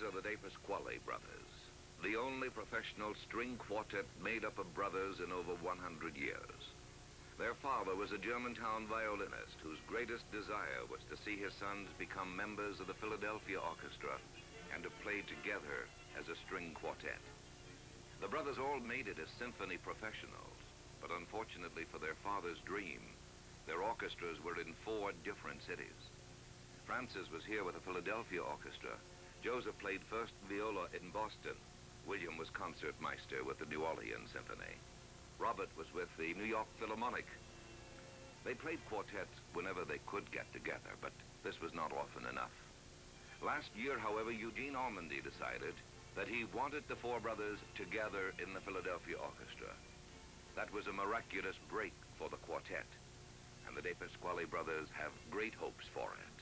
are the dePasquale brothers, the only professional string quartet made up of brothers in over 100 years. Their father was a Germantown violinist whose greatest desire was to see his sons become members of the Philadelphia Orchestra and to play together as a string quartet. The brothers all made it as symphony professionals, but unfortunately for their father's dream, their orchestras were in 4 different cities. Francis was here with the Philadelphia Orchestra. Joseph played first viola in Boston. William was concertmeister with the New Orleans Symphony. Robert was with the New York Philharmonic. They played quartet whenever they could get together, but this was not often enough. Last year, however, Eugene Ormandy decided that he wanted the 4 brothers together in the Philadelphia Orchestra. That was a miraculous break for the quartet, and the dePasquale brothers have great hopes for it.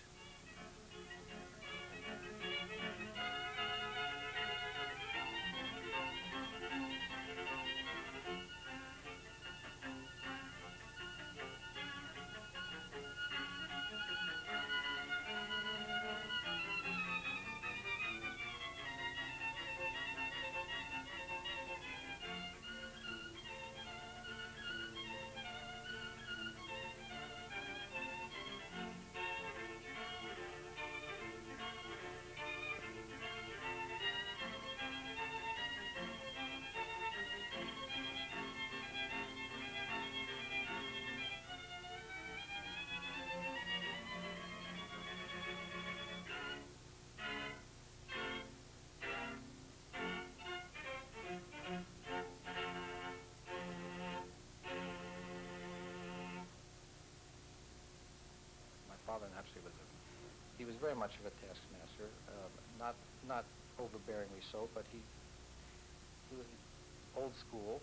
Father naturally he was very much of a taskmaster, not overbearingly so, but he was old school,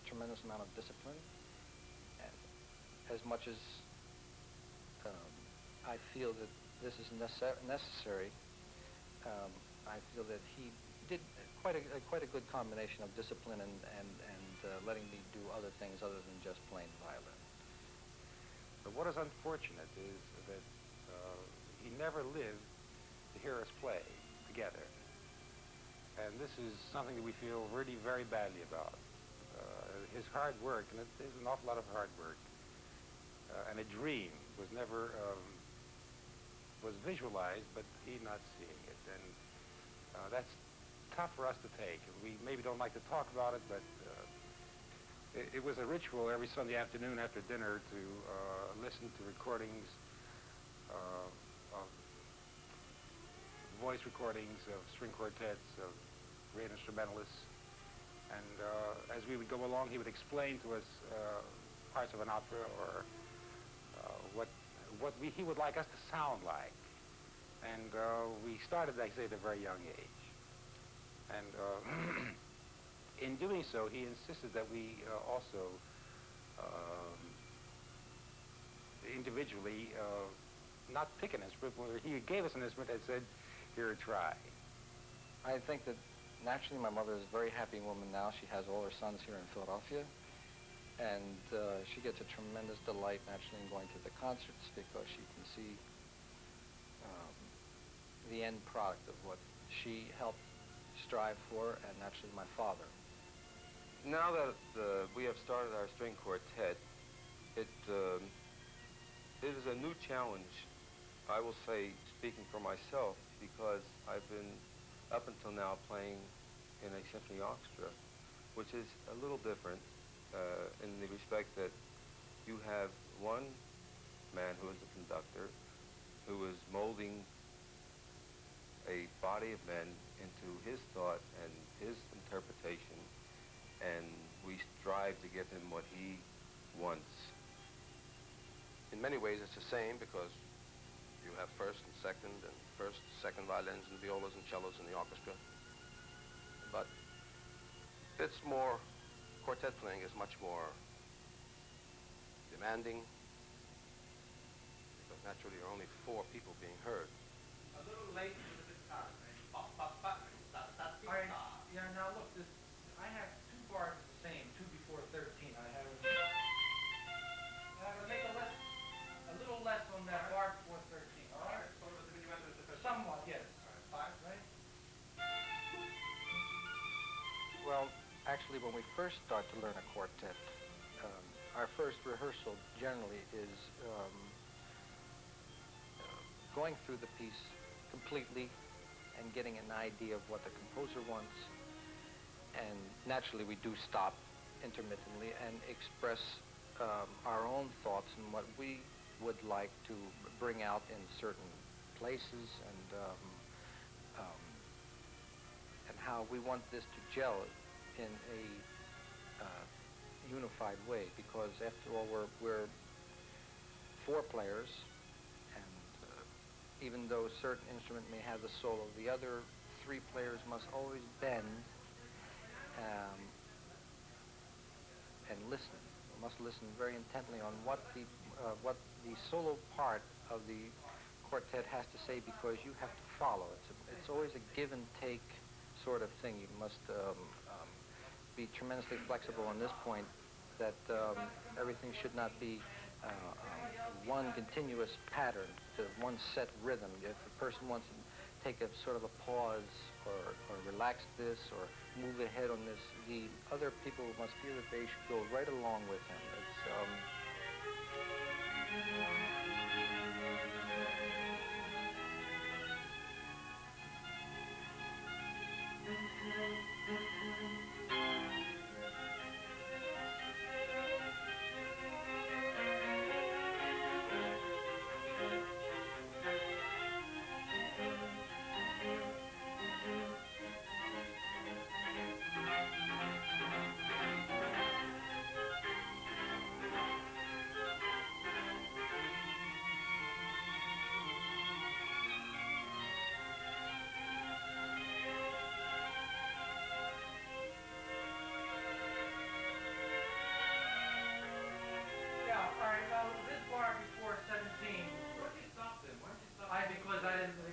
tremendous amount of discipline, and as much as I feel that this is necessary, I feel that he did quite a good combination of discipline and letting me do other things other than just playing violin. But what is unfortunate is that he never lived to hear us play together. And this is something that we feel really very badly about. His hard work, and there's an awful lot of hard work, and a dream was never, was visualized, but he not seeing it. And that's tough for us to take. We maybe don't like to talk about it, but it was a ritual every Sunday afternoon after dinner to listen to recordings of voice recordings of string quartets, of great instrumentalists. And as we would go along, he would explain to us parts of an opera or what he would like us to sound like. And we started, I say, at a very young age. And in doing so, he insisted that we also individually not pick an instrument, where he gave us an instrument and said, "Here, try." I think that naturally my mother is a very happy woman now. She has all her sons here in Philadelphia, and she gets a tremendous delight naturally in going to the concerts because she can see the end product of what she helped strive for, and naturally my father. Now that we have started our string quartet, it is a new challenge, I will say, speaking for myself, because I've been up until now playing in a symphony orchestra, which is a little different in the respect that you have one man who is the conductor, who is molding a body of men into his thought and his interpretation, and we strive to give him what he wants. In many ways it's the same, because you have first and second violins and violas and cellos in the orchestra. But it's more, quartet playing is much more demanding, because naturally there are only 4 people being heard. A little late for the guitar, man. Yeah, now look, I have 2 bars the same, 2 before 13. I have to make a little less on that bar before 13, all right? Actually, when we first start to learn a quartet, our first rehearsal generally is going through the piece completely and getting an idea of what the composer wants. And naturally, we do stop intermittently and express our own thoughts and what we would like to bring out in certain places and how we want this to gel in a unified way, because after all, we're four players, and even though a certain instrument may have the solo, the other three players must always bend and listen. Must listen very intently on what the solo part of the quartet has to say, because you have to follow. It's always a give and take sort of thing. You must be tremendously flexible on this point, that everything should not be one continuous pattern to one set rhythm. If a person wants to take a sort of a pause or relax this or move ahead on this, the other people must feel that they should go right along with him.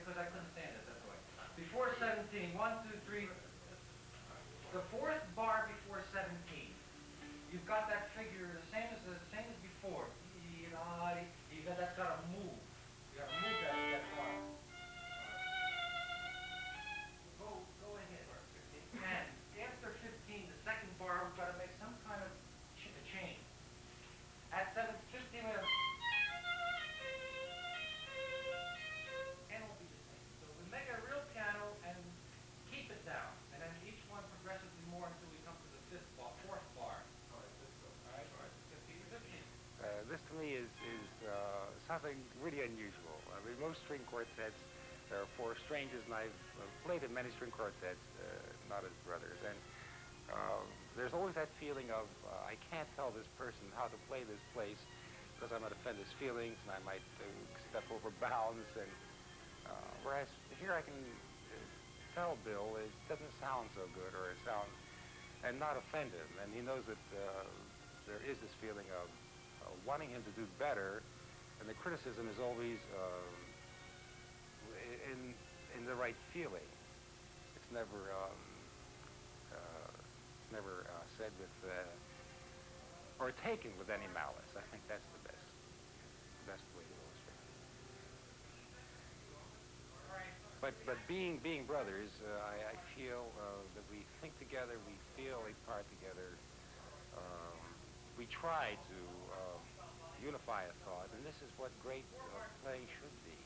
Because I couldn't stand it, that's why. Before 17, 1, 2, 3, the fourth bar before 17, you've got that figure the same as before. That's got to move. You got to move that bar. Go ahead. And after 15, the second bar, we've got to make some kind of change. At 15, we have this to me is something really unusual. I mean, most string quartets are for strangers, and I've played in many string quartets, not as brothers, and there's always that feeling of, I can't tell this person how to play this place because I might offend his feelings, and I might step over bounds, and whereas here I can tell Bill it doesn't sound so good, or it sounds, and not offend him, and he knows that there is this feeling of wanting him to do better, and the criticism is always in the right feeling. It's never said with or taken with any malice. I think that's the best way to illustrate it. But being brothers, I feel that we think together, we feel a part together. We try to unify a thought, and this is what great playing should be.